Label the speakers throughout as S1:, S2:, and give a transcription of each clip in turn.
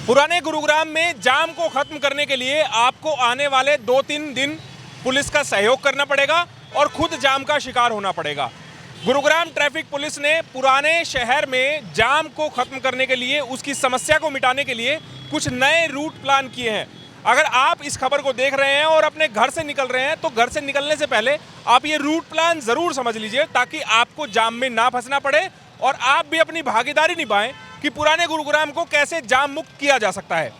S1: पुराने गुरुग्राम में जाम को खत्म करने के लिए आपको आने वाले 2-3 दिन पुलिस का सहयोग करना पड़ेगा और खुद जाम का शिकार होना पड़ेगा। गुरुग्राम ट्रैफिक पुलिस ने पुराने शहर में जाम को खत्म करने के लिए, उसकी समस्या को मिटाने के लिए कुछ नए रूट प्लान किए हैं। अगर आप इस खबर को देख रहे हैं और अपने घर से निकल रहे हैं तो घर से निकलने से पहले आप ये रूट प्लान ज़रूर समझ लीजिए, ताकि आपको जाम में ना फंसना पड़े और आप भी अपनी भागीदारी निभाएं कि पुराने गुरुग्राम को कैसे जाम मुक्त किया जा सकता है।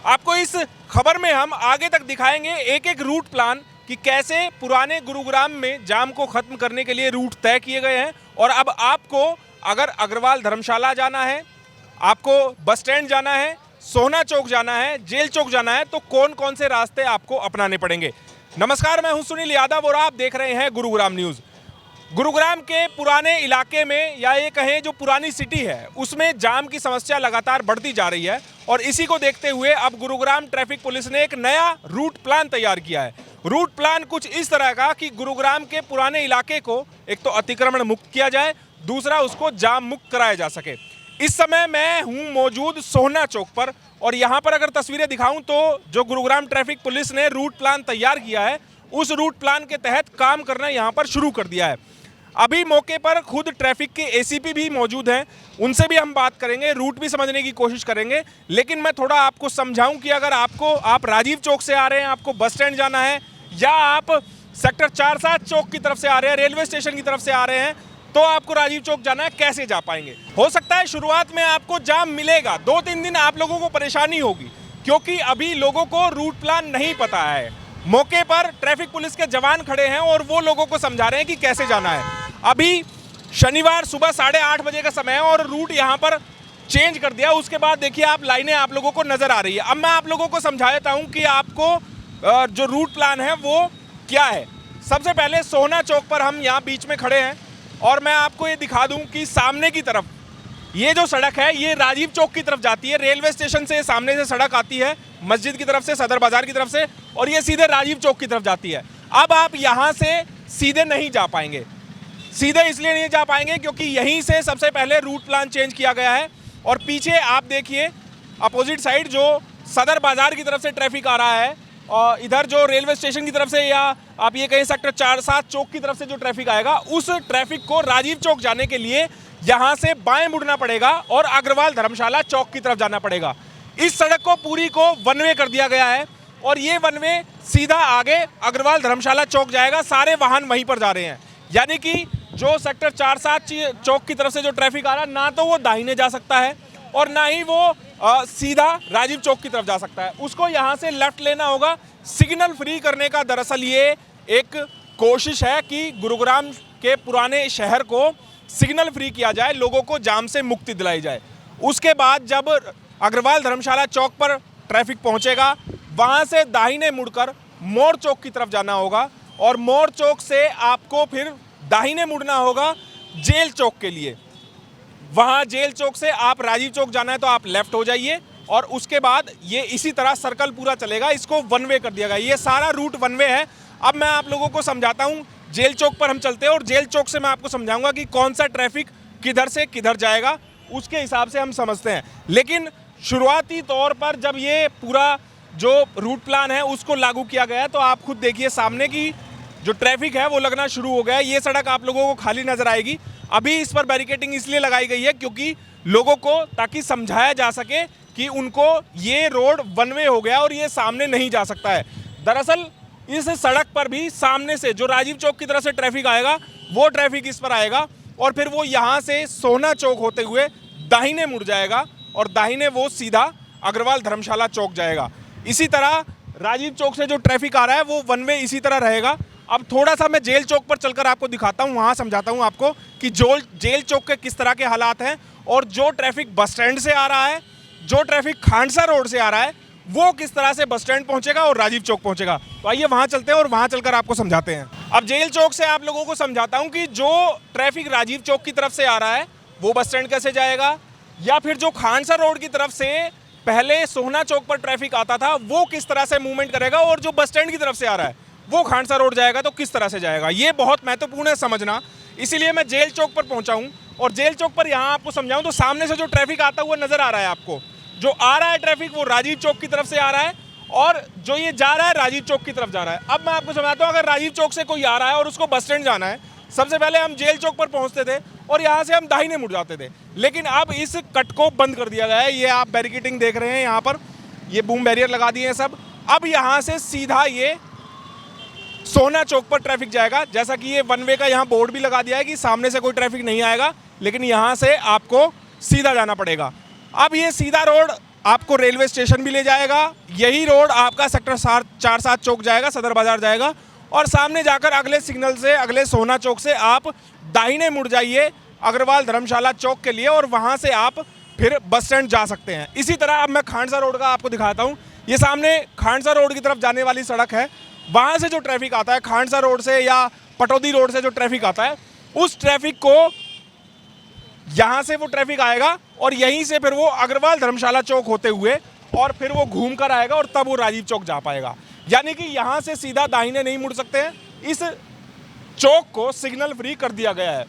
S1: आपको इस खबर में हम आगे तक दिखाएंगे एक एक रूट प्लान कि कैसे पुराने गुरुग्राम में जाम को खत्म करने के लिए रूट तय किए गए हैं। और अब आपको अगर अग्रवाल धर्मशाला जाना है, आपको बस स्टैंड जाना है, सोहना चौक जाना है, जेल चौक जाना है, तो कौन कौन से रास्ते आपको अपनाने पड़ेंगे। नमस्कार, मैं हूं सुनील यादव और आप देख रहे हैं गुरुग्राम न्यूज़। गुरुग्राम के पुराने इलाके में, या ये कहें जो पुरानी सिटी है, उसमें जाम की समस्या लगातार बढ़ती जा रही है और इसी को देखते हुए अब गुरुग्राम ट्रैफिक पुलिस ने एक नया रूट प्लान तैयार किया है। रूट प्लान कुछ इस तरह का कि गुरुग्राम के पुराने इलाके को एक तो अतिक्रमण मुक्त किया जाए, दूसरा उसको जाम मुक्त कराया जा सके। इस समय मैं हूं मौजूद सोहना चौक पर और यहां पर अगर तस्वीरें दिखाऊं तो जो गुरुग्राम ट्रैफिक पुलिस ने रूट प्लान तैयार किया है, उस रूट प्लान के तहत काम करना यहां पर शुरू कर दिया है। अभी मौके पर खुद ट्रैफिक के एसीपी भी मौजूद हैं, उनसे भी हम बात करेंगे, रूट भी समझने की कोशिश करेंगे। लेकिन मैं थोड़ा आपको समझाऊं कि अगर आप राजीव चौक से आ रहे हैं, आपको बस स्टैंड जाना है, या आप सेक्टर 4-7 चौक की तरफ से आ रहे हैं, रेलवे स्टेशन की तरफ से आ रहे हैं, तो आपको राजीव चौक जाना है, कैसे जा पाएंगे। हो सकता है शुरुआत में आपको जाम मिलेगा, 2-3 दिन आप लोगों को परेशानी होगी, क्योंकि अभी लोगों को रूट प्लान नहीं पता है। मौके पर ट्रैफिक पुलिस के जवान खड़े हैं और वो लोगों को समझा रहे हैं कि कैसे जाना है। अभी शनिवार सुबह 8:30 बजे का समय है और रूट यहाँ पर चेंज कर दिया। उसके बाद देखिए आप लाइनें आप लोगों को नजर आ रही है। अब मैं आप लोगों को समझा देता हूँ कि आपको जो रूट प्लान है वो क्या है। सबसे पहले सोहना चौक पर हम यहाँ बीच में खड़े हैं और मैं आपको ये दिखा दूँ कि सामने की तरफ ये जो सड़क है ये राजीव चौक की तरफ जाती है। रेलवे स्टेशन से सामने से सड़क आती है, मस्जिद की तरफ से, सदर बाजार की तरफ से, और ये सीधे राजीव चौक की तरफ जाती है। अब आप यहाँ से सीधे नहीं जा पाएंगे। सीधे इसलिए नहीं जा पाएंगे क्योंकि यहीं से सबसे पहले रूट प्लान चेंज किया गया है। और पीछे आप देखिए अपोजिट साइड जो सदर बाजार की तरफ से ट्रैफिक आ रहा है, और इधर जो रेलवे स्टेशन की तरफ से, या आप ये कहें सेक्टर 4-7 चौक की तरफ से जो ट्रैफिक आएगा, उस ट्रैफिक को राजीव चौक जाने के लिए यहाँ से बाएं मुड़ना पड़ेगा और अग्रवाल धर्मशाला चौक की तरफ जाना पड़ेगा। इस सड़क को पूरी को वन वे कर दिया गया है और ये वन वे सीधा आगे अग्रवाल धर्मशाला चौक जाएगा। सारे वाहन वहीं पर जा रहे हैं, यानी कि जो सेक्टर 4-7 चौक की तरफ से जो ट्रैफिक आ रहा है, ना तो वो दाहिने जा सकता है और ना ही वो सीधा राजीव चौक की तरफ जा सकता है। उसको यहाँ से लेफ्ट लेना होगा। सिग्नल फ्री करने का दरअसल ये एक कोशिश है कि गुरुग्राम के पुराने शहर को सिग्नल फ्री किया जाए, लोगों को जाम से मुक्ति दिलाई जाए। उसके बाद जब अग्रवाल धर्मशाला चौक पर ट्रैफिक पहुँचेगा, वहाँ से दाहिने मुड़कर मोड़ चौक की तरफ जाना होगा और मोड़ चौक से आपको फिर दाहिने मुड़ना होगा जेल चौक के लिए। वहाँ जेल चौक से आप राजीव चौक जाना है तो आप लेफ्ट हो जाइए और उसके बाद ये इसी तरह सर्कल पूरा चलेगा। इसको वन वे कर दिया गया, ये सारा रूट वन वे है। अब मैं आप लोगों को समझाता हूँ। जेल चौक पर हम चलते हैं और जेल चौक से मैं आपको समझाऊंगा कि कौन सा ट्रैफिक किधर से किधर जाएगा, उसके हिसाब से हम समझते हैं। लेकिन शुरुआती तौर पर जब ये पूरा जो रूट प्लान है उसको लागू किया गया है, तो आप खुद देखिए सामने की जो ट्रैफिक है वो लगना शुरू हो गया है। ये सड़क आप लोगों को खाली नजर आएगी। अभी इस पर बैरिकेडिंग इसलिए लगाई गई है क्योंकि लोगों को ताकि समझाया जा सके कि उनको ये रोड वन वे हो गया और ये सामने नहीं जा सकता है। दरअसल इस सड़क पर भी सामने से जो राजीव चौक की तरफ से ट्रैफिक आएगा, वो ट्रैफिक इस पर आएगा और फिर वो यहाँ से सोहना चौक होते हुए दाहिने मुड़ जाएगा और दाहिने वो सीधा अग्रवाल धर्मशाला चौक जाएगा। इसी तरह राजीव चौक से जो ट्रैफिक आ रहा है वो वन वे इसी तरह रहेगा। अब थोड़ा सा मैं जेल चौक पर चलकर आपको दिखाता हूँ, वहाँ समझाता हूँ आपको कि जेल चौक के किस तरह के हालात हैं और जो ट्रैफिक बस स्टैंड से आ रहा है, जो ट्रैफिक खांडसा रोड से आ रहा है, वो किस तरह से बस स्टैंड पहुँचेगा और राजीव चौक पहुँचेगा। तो आइए वहाँ चलते हैं और वहाँ चलकर आपको समझाते हैं। अब जेल चौक से आप लोगों को समझाता हूँ कि जो ट्रैफिक राजीव चौक की तरफ से आ रहा है वो बस स्टैंड कैसे जाएगा, या फिर जो खांडसा रोड की तरफ से पहले सोहना चौक पर ट्रैफिक आता था वो किस तरह से मूवमेंट करेगा, और जो बस स्टैंड की तरफ से आ रहा है वो खांडसा रोड जाएगा तो किस तरह से जाएगा। ये बहुत महत्वपूर्ण है समझना। इसीलिए मैं जेल चौक पर पहुंचा हूं और जेल चौक पर यहां आपको समझाऊं तो सामने से जो ट्रैफिक आता हुआ नजर आ रहा है आपको, जो आ रहा है ट्रैफिक वो राजीव चौक की तरफ से आ रहा है और जो ये जा रहा है राजीव चौक की तरफ जा रहा है। अब मैं आपको समझाता हूँ, अगर राजीव चौक से कोई आ रहा है और उसको बस स्टैंड जाना है, सबसे पहले हम जेल चौक पर पहुंचते थे और यहाँ से हम दाहिने मुड़ जाते थे, लेकिन अब इस कट को बंद कर दिया गया है। ये आप बैरिकेडिंग देख रहे हैं, यहाँ पर ये बूम बैरियर लगा दिए हैं सब। अब यहाँ से सीधा ये सोना चौक पर ट्रैफिक जाएगा, जैसा कि ये वन वे का यहाँ बोर्ड भी लगा दिया है कि सामने से कोई ट्रैफिक नहीं आएगा, लेकिन यहाँ से आपको सीधा जाना पड़ेगा। अब ये सीधा रोड आपको रेलवे स्टेशन भी ले जाएगा, यही रोड आपका सेक्टर 4-7 चौक जाएगा, सदर बाजार जाएगा, और सामने जाकर अगले सिग्नल से, अगले सोना चौक से आप दाहिने मुड़ जाइए अग्रवाल धर्मशाला चौक के लिए और वहाँ से आप फिर बस स्टैंड जा सकते हैं। इसी तरह अब मैं खांडसा रोड का आपको दिखाता हूँ। ये सामने खांडसा रोड की तरफ जाने वाली सड़क है, वहाँ से जो ट्रैफिक आता है खांडसा रोड से या पटौदी रोड से जो ट्रैफिक आता है, उस ट्रैफिक को यहाँ से वो ट्रैफिक आएगा और यहीं से फिर वो अग्रवाल धर्मशाला चौक होते हुए और फिर वो घूम कर आएगा और तब वो राजीव चौक जा पाएगा। यानी कि यहाँ से सीधा दाहिने नहीं मुड़ सकते हैं, इस चौक को सिग्नल फ्री कर दिया गया है।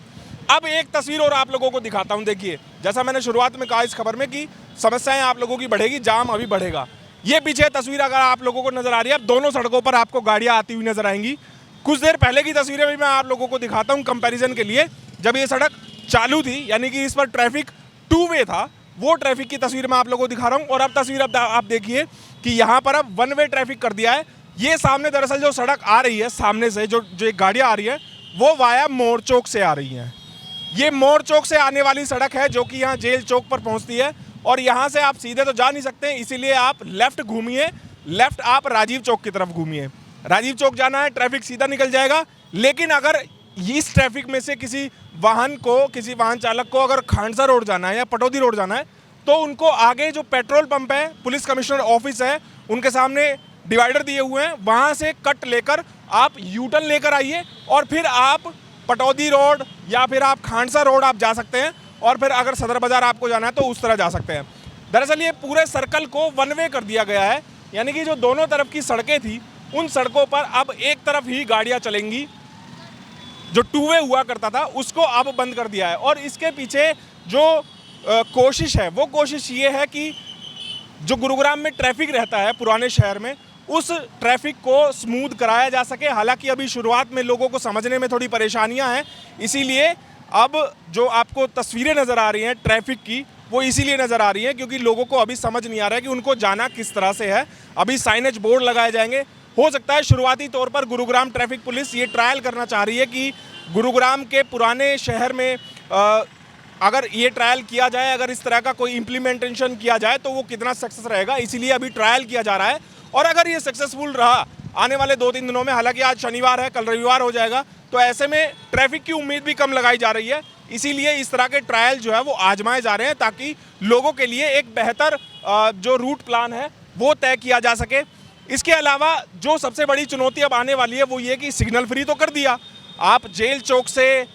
S1: अब एक तस्वीर और आप लोगों को दिखाता हूँ। देखिए, जैसा मैंने शुरुआत में कहा इस खबर में कि समस्याएं आप लोगों की बढ़ेगी, जाम अभी बढ़ेगा। ये पीछे तस्वीर अगर आप लोगों को नजर आ रही है, अब दोनों सड़कों पर आपको गाड़ियाँ आती हुई नजर आएंगी। कुछ देर पहले की तस्वीरें भी मैं आप लोगों को दिखाता हूँ कंपैरिजन के लिए, जब ये सड़क चालू थी, यानी कि इस पर ट्रैफिक 2 वे था, वो ट्रैफिक की तस्वीर मैं आप लोगों को दिखा रहा हूँ। और अब तस्वीर अब आप देखिए कि यहाँ पर अब 1 वे ट्रैफिक कर दिया है। ये सामने दरअसल जो सड़क आ रही है सामने से, जो एक गाड़ियाँ आ रही है वो वाया मोड़ चौक से आ रही हैं। ये मोड़ चौक से आने वाली सड़क है जो कि यहाँ जेल चौक पर पहुँचती है और यहाँ से आप सीधे तो जा नहीं सकते, इसीलिए आप लेफ्ट घूमिए, लेफ्ट आप राजीव चौक की तरफ घूमिए। राजीव चौक जाना है, ट्रैफिक सीधा निकल जाएगा। लेकिन अगर इस ट्रैफिक में से किसी वाहन चालक को अगर खांडसा रोड जाना है या पटौदी रोड जाना है, तो उनको आगे जो पेट्रोल पंप है, पुलिस कमिश्नर ऑफिस है, उनके सामने डिवाइडर दिए हुए हैं, वहाँ से कट लेकर आप यूटर्न लेकर आइए और फिर आप पटौदी रोड या फिर आप खांडसा रोड आप जा सकते हैं और फिर अगर सदर बाजार आपको जाना है तो उस तरह जा सकते हैं। दरअसल ये पूरे सर्कल को 1 वे कर दिया गया है, यानी कि जो दोनों तरफ की सड़कें थी उन सड़कों पर अब एक तरफ ही गाड़ियाँ चलेंगी। जो 2 वे हुआ करता था उसको अब बंद कर दिया है और इसके पीछे जो कोशिश है वो कोशिश ये है कि जो गुरुग्राम में ट्रैफिक रहता है पुराने शहर में, उस ट्रैफिक को स्मूथ कराया जा सके। हालांकि अभी शुरुआत में लोगों को समझने में थोड़ी परेशानियां हैं, इसीलिए अब जो आपको तस्वीरें नज़र आ रही हैं ट्रैफिक की, वो इसीलिए नज़र आ रही हैं क्योंकि लोगों को अभी समझ नहीं आ रहा है कि उनको जाना किस तरह से है। अभी साइनेज बोर्ड लगाए जाएंगे। हो सकता है शुरुआती तौर पर गुरुग्राम ट्रैफिक पुलिस ये ट्रायल करना चाह रही है कि गुरुग्राम के पुराने शहर में अगर ये ट्रायल किया जाए, अगर इस तरह का कोई इम्प्लीमेंटेशन किया जाए तो वो कितना सक्सेस रहेगा, इसीलिए अभी ट्रायल किया जा रहा है। और अगर ये सक्सेसफुल रहा आने वाले 2-3 दिनों में, हालांकि आज शनिवार है, कल रविवार हो जाएगा, तो ऐसे में ट्रैफिक की उम्मीद भी कम लगाई जा रही है। इसीलिए इस तरह के ट्रायल जो है वो आजमाए जा रहे हैं ताकि लोगों के लिए एक बेहतर जो रूट प्लान है वो तय किया जा सके। इसके अलावा जो सबसे बड़ी चुनौती अब आने वाली है वो ये कि सिग्नल फ्री तो कर दिया, आप जेल चौक से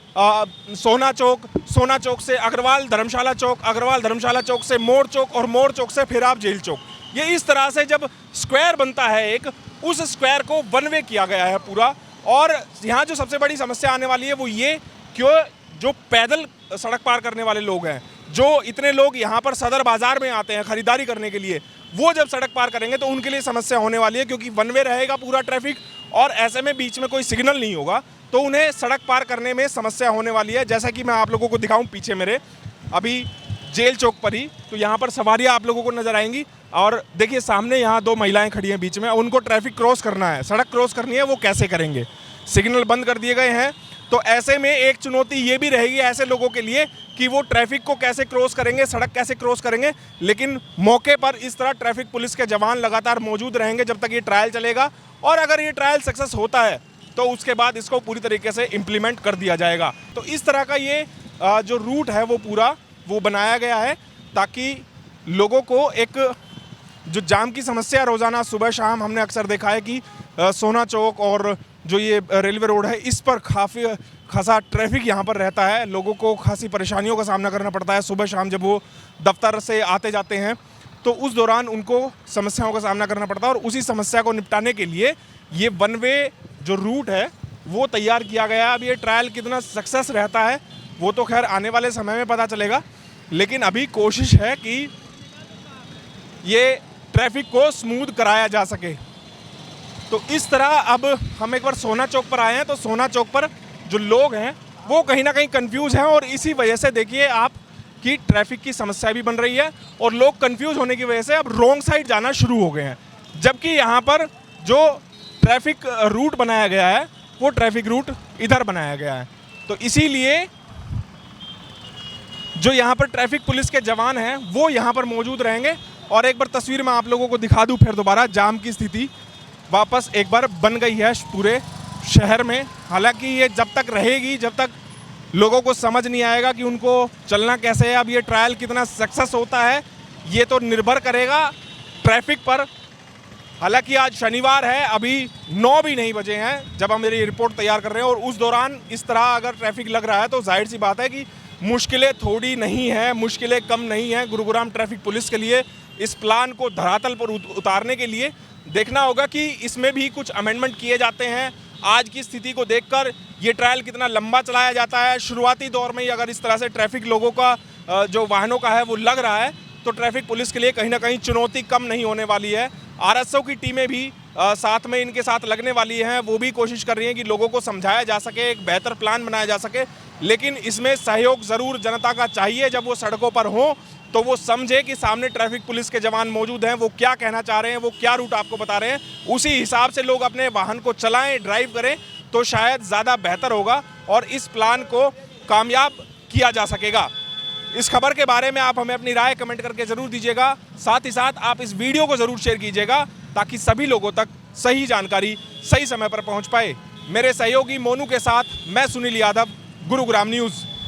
S1: सोना चौक से अग्रवाल धर्मशाला चौक, अग्रवाल धर्मशाला चौक से मोड़ चौक और मोड़ चौक से फिर आप जेल चौक, ये इस तरह से जब स्क्वायर बनता है एक, उस स्क्वायर को 1 वे किया गया है पूरा। और यहाँ जो सबसे बड़ी समस्या आने वाली है वो ये कि जो पैदल सड़क पार करने वाले लोग हैं, जो इतने लोग यहाँ पर सदर बाजार में आते हैं खरीदारी करने के लिए, वो जब सड़क पार करेंगे तो उनके लिए समस्या होने वाली है क्योंकि 1 वे रहेगा पूरा ट्रैफिक और ऐसे में बीच में कोई सिग्नल नहीं होगा, तो उन्हें सड़क पार करने में समस्या होने वाली है। जैसा कि मैं आप लोगों को दिखाऊं पीछे मेरे, अभी जेल चौक पर ही, तो यहाँ पर सवारियाँ आप लोगों को नजर आएंगी और देखिए सामने यहाँ 2 महिलाएं खड़ी हैं बीच में, उनको ट्रैफिक क्रॉस करना है, सड़क क्रॉस करनी है, वो कैसे करेंगे? सिग्नल बंद कर दिए गए हैं। तो ऐसे में एक चुनौती ये भी रहेगी ऐसे लोगों के लिए कि वो ट्रैफिक को कैसे क्रॉस करेंगे, सड़क कैसे क्रॉस करेंगे। लेकिन मौके पर इस तरह ट्रैफिक पुलिस के जवान लगातार मौजूद रहेंगे जब तक ये ट्रायल चलेगा, और अगर ये ट्रायल सक्सेस होता है तो उसके बाद इसको पूरी तरीके से इम्प्लीमेंट कर दिया जाएगा। तो इस तरह का ये जो रूट है वो पूरा वो बनाया गया है ताकि लोगों को एक जो जाम की समस्या रोज़ाना सुबह शाम हमने अक्सर देखा है कि सोना चौक और जो ये रेलवे रोड है इस पर काफ़ी खासा ट्रैफिक यहाँ पर रहता है, लोगों को खासी परेशानियों का सामना करना पड़ता है सुबह शाम जब वो दफ्तर से आते जाते हैं, तो उस दौरान उनको समस्याओं का सामना करना पड़ता है। और उसी समस्या को निपटाने के लिए ये 1 वे जो रूट है वो तैयार किया गया है। अब ये ट्रायल कितना सक्सेस रहता है वो तो खैर आने वाले समय में पता चलेगा, लेकिन अभी कोशिश है कि ये ट्रैफिक को स्मूथ कराया जा सके। तो इस तरह अब हम एक बार सोना चौक पर आए हैं, तो सोना चौक पर जो लोग हैं वो कहीं ना कहीं कंफ्यूज हैं, और इसी वजह से देखिए आप कि ट्रैफिक की समस्या भी बन रही है, और लोग कंफ्यूज होने की वजह से अब रॉन्ग साइड जाना शुरू हो गए हैं। जबकि यहाँ पर जो ट्रैफिक रूट बनाया गया है वो ट्रैफिक रूट इधर बनाया गया है। तो इसीलिए जो यहाँ पर ट्रैफिक पुलिस के जवान हैं वो यहाँ पर मौजूद रहेंगे। और एक बार तस्वीर में आप लोगों को दिखा दूँ फिर दोबारा, जाम की स्थिति वापस एक बार बन गई है पूरे शहर में। हालांकि ये जब तक रहेगी, जब तक लोगों को समझ नहीं आएगा कि उनको चलना कैसे है, अब ये ट्रायल कितना सक्सेस होता है ये तो निर्भर करेगा ट्रैफिक पर। हालांकि आज शनिवार है, अभी 9 भी नहीं बजे हैं जब हम मेरी रिपोर्ट तैयार कर रहे हैं, और उस दौरान इस तरह अगर ट्रैफिक लग रहा है तो जाहिर सी बात है कि मुश्किलें थोड़ी नहीं हैं, मुश्किलें कम नहीं हैं गुरुग्राम ट्रैफिक पुलिस के लिए। इस प्लान को धरातल पर उतारने के लिए देखना होगा कि इसमें भी कुछ अमेंडमेंट किए जाते हैं। आज की स्थिति को देखकर ये ट्रायल कितना लंबा चलाया जाता है। शुरुआती दौर में ही अगर इस तरह से ट्रैफिक लोगों का जो वाहनों का है वो लग रहा है तो ट्रैफिक पुलिस के लिए कहीं ना कहीं चुनौती कम नहीं होने वाली है। आरएसओ की टीमें भी साथ में इनके साथ लगने वाली हैं, वो भी कोशिश कर रही हैं कि लोगों को समझाया जा सके, एक बेहतर प्लान बनाया जा सके। लेकिन इसमें सहयोग ज़रूर जनता का चाहिए। जब वो सड़कों पर हों तो वो समझे कि सामने ट्रैफिक पुलिस के जवान मौजूद हैं, वो क्या कहना चाह रहे हैं, वो क्या रूट आपको बता रहे हैं, उसी हिसाब से लोग अपने वाहन को चलाएं, ड्राइव करें तो शायद ज़्यादा बेहतर होगा और इस प्लान को कामयाब किया जा सकेगा। इस खबर के बारे में आप हमें अपनी राय कमेंट करके ज़रूर दीजिएगा। साथ ही साथ आप इस वीडियो को ज़रूर शेयर कीजिएगा ताकि सभी लोगों तक सही जानकारी सही समय पर पहुंच पाए। मेरे सहयोगी मोनू के साथ मैं सुनील यादव, गुरुग्राम न्यूज़।